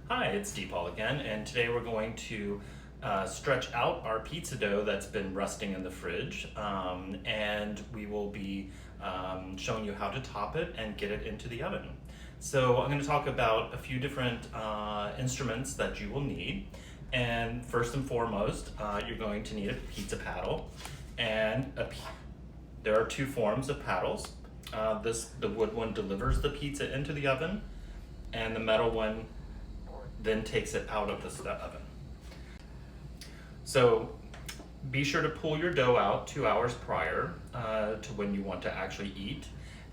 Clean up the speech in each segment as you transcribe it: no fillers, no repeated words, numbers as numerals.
Hi, it's Deepal again, and today we're going to stretch out our pizza dough that's been rusting in the fridge, and we will be showing you how to top it and get it into the oven. So I'm going to talk about a few different instruments that you will need, and first and foremost, you're going to need a pizza paddle, and there are two forms of paddles. The wood one delivers the pizza into the oven, and the metal one then takes it out of the oven. So be sure to pull your dough out 2 hours prior to when you want to actually eat,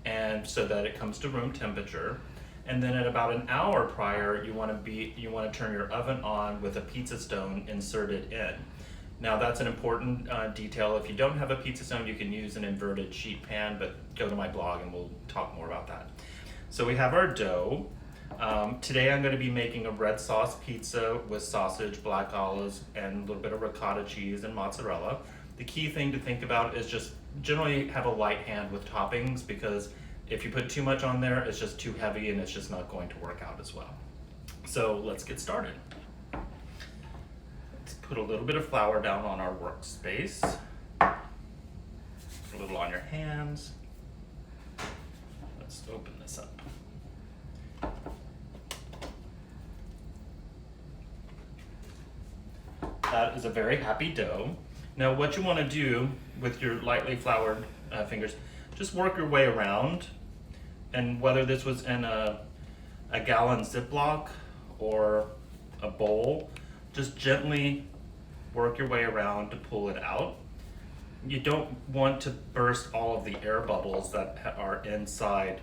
and so that it comes to room temperature. And then at about an hour prior, you want to turn your oven on with a pizza stone inserted in. Now that's an important detail. If you don't have a pizza stone, you can use an inverted sheet pan, but go to my blog and we'll talk more about that. So we have our dough. Today I'm going to be making a red sauce pizza with sausage, black olives, and a little bit of ricotta cheese and mozzarella. The key thing to think about is just generally have a light hand with toppings, because if you put too much on there, it's just too heavy and it's just not going to work out as well. So let's get started. Let's put a little bit of flour down on our workspace, a little on your hands. Let's open this up. That is a very happy dough. Now what you want to do with your lightly floured fingers, just work your way around, and whether this was in a gallon Ziploc or a bowl, just gently work your way around to pull it out. You don't want to burst all of the air bubbles that are inside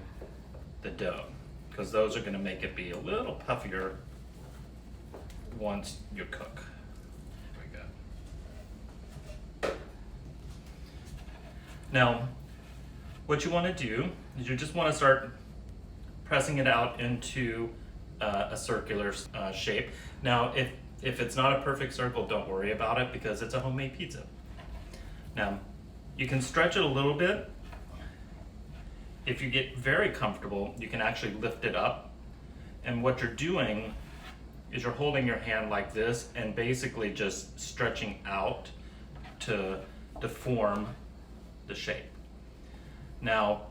the dough, because those are going to make it be a little puffier once you cook. Now, what you want to do is you just want to start pressing it out into a circular shape. Now, if it's not a perfect circle, don't worry about it, because it's a homemade pizza. Now, you can stretch it a little bit. If you get very comfortable, you can actually lift it up. And what you're doing is you're holding your hand like this and basically just stretching out to form the shape. Now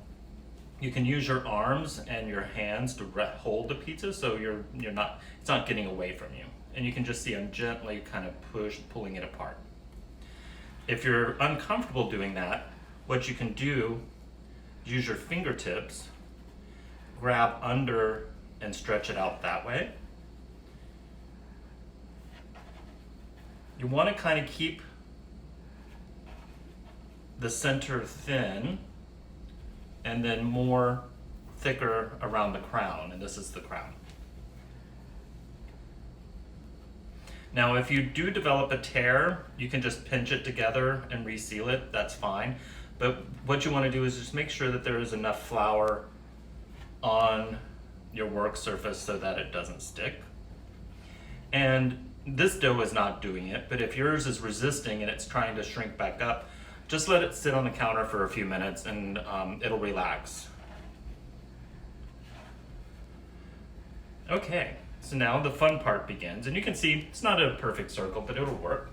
you can use your arms and your hands to hold the pizza, so it's not getting away from you, and you can just see I'm gently kind of pulling it apart. If you're uncomfortable doing that, what you can do, use your fingertips, grab under and stretch it out that way. You want to kind of keep the center thin and then more thicker around the crown, and this is the crown. Now if you do develop a tear, you can just pinch it together and reseal it, that's fine. But what you want to do is just make sure that there is enough flour on your work surface so that it doesn't stick. And this dough is not doing it, but if yours is resisting and it's trying to shrink back up, just let it sit on the counter for a few minutes and it'll relax. Okay, so now the fun part begins, and you can see it's not a perfect circle, but it'll work.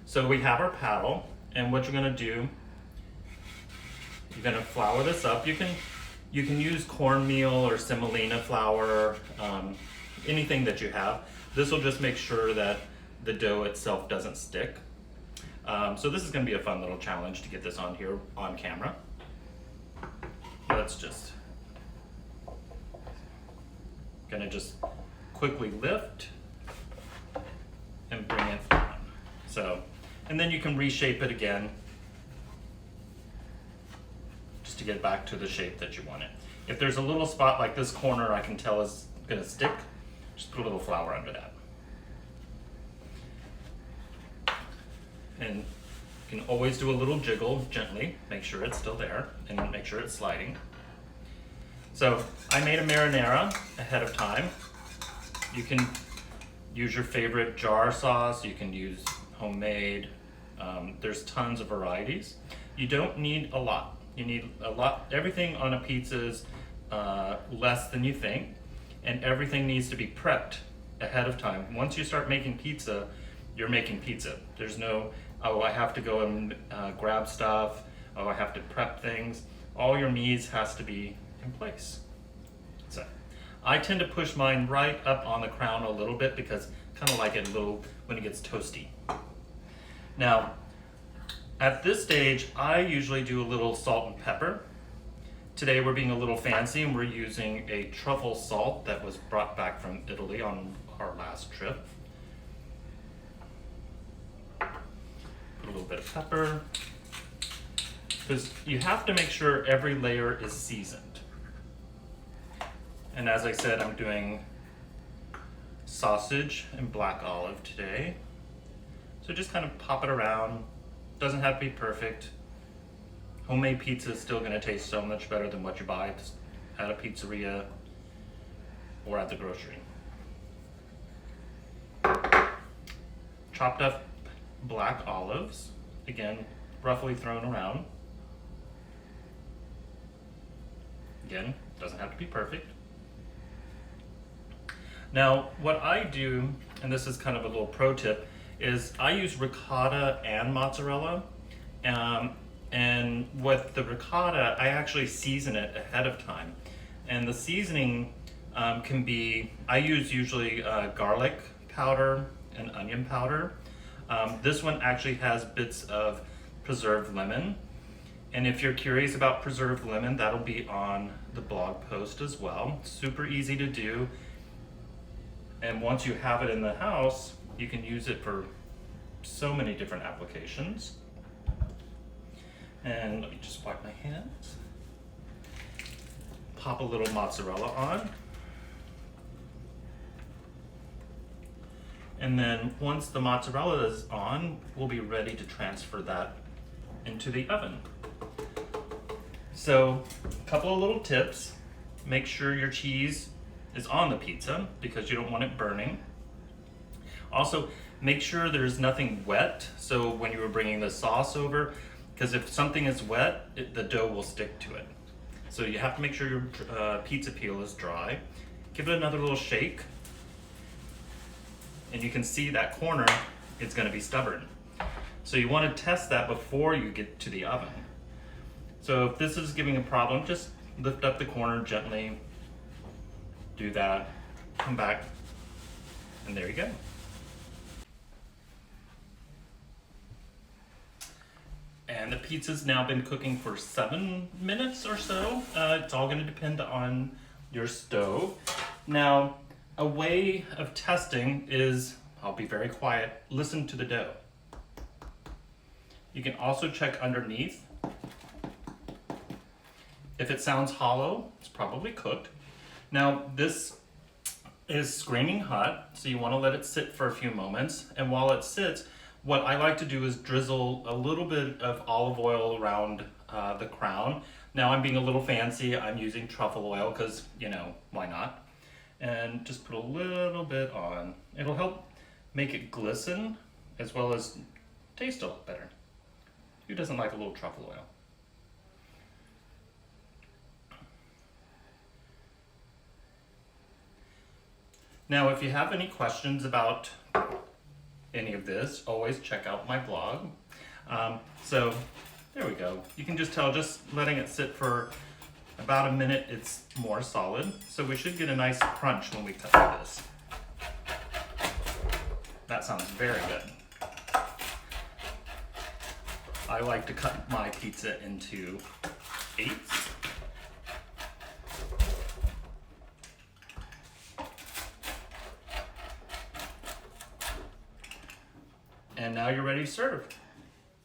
So we have our paddle, and what you're gonna do, you're gonna flour this up. You can use cornmeal or semolina flour, anything that you have. This will just make sure that the dough itself doesn't stick. So this is going to be a fun little challenge to get this on here on camera. Let's just quickly lift and bring it on. So, and then you can reshape it again just to get back to the shape that you want it. If there's a little spot like this corner I can tell is going to stick, just put a little flour under that. And you can always do a little jiggle gently, make sure it's still there, and make sure it's sliding. So I made a marinara ahead of time. You can use your favorite jar sauce, you can use homemade. There's tons of varieties. You don't need a lot. You need a lot. Everything on a pizza is less than you think, and everything needs to be prepped ahead of time. Once you start making pizza, you're making pizza. There's no, oh, I have to go and grab stuff, oh, I have to prep things. All your needs has to be in place. So I tend to push mine right up on the crown a little bit because kind of like it a little when it gets toasty. Now, at this stage, I usually do a little salt and pepper. Today we're being a little fancy and we're using a truffle salt that was brought back from Italy on our last trip. Put a little bit of pepper, because you have to make sure every layer is seasoned. And as I said, I'm doing sausage and black olive today. So just kind of pop it around. Doesn't have to be perfect. Homemade pizza is still gonna taste so much better than what you buy at a pizzeria or at the grocery. Chopped up black olives, again, roughly thrown around. Again, doesn't have to be perfect. Now, what I do, and this is kind of a little pro tip, is I use ricotta and mozzarella. And with the ricotta, I actually season it ahead of time. And the seasoning can be, I use usually garlic powder and onion powder. This one actually has bits of preserved lemon. And if you're curious about preserved lemon, that'll be on the blog post as well. Super easy to do. And once you have it in the house, you can use it for so many different applications. And let me just wipe my hands. Pop a little mozzarella on. And then once the mozzarella is on, we'll be ready to transfer that into the oven. So, a couple of little tips. Make sure your cheese is on the pizza because you don't want it burning. Also, make sure there's nothing wet. So when you were bringing the sauce over, because if something is wet, the dough will stick to it. So you have to make sure your pizza peel is dry. Give it another little shake. And you can see that corner, it's gonna be stubborn. So you wanna test that before you get to the oven. So if this is giving a problem, just lift up the corner gently, do that, come back, and there you go. And the pizza's now been cooking for 7 minutes or so. It's all gonna depend on your stove. Now, a way of testing is, I'll be very quiet, listen to the dough. You can also check underneath. If it sounds hollow, it's probably cooked. Now, this is screaming hot, so you wanna let it sit for a few moments. And while it sits, what I like to do is drizzle a little bit of olive oil around the crown. Now I'm being a little fancy. I'm using truffle oil because, you know, why not? And just put a little bit on. It'll help make it glisten as well as taste a lot better. Who doesn't like a little truffle oil? Now, if you have any questions about any of this, always check out my blog. So there we go. You can just tell, just letting it sit for about a minute, it's more solid. So we should get a nice crunch when we cut this. That sounds very good. I like to cut my pizza into 8s. And now you're ready to serve.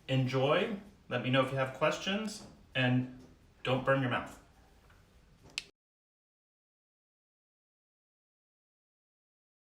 Enjoy. Let me know if you have questions, and don't burn your mouth.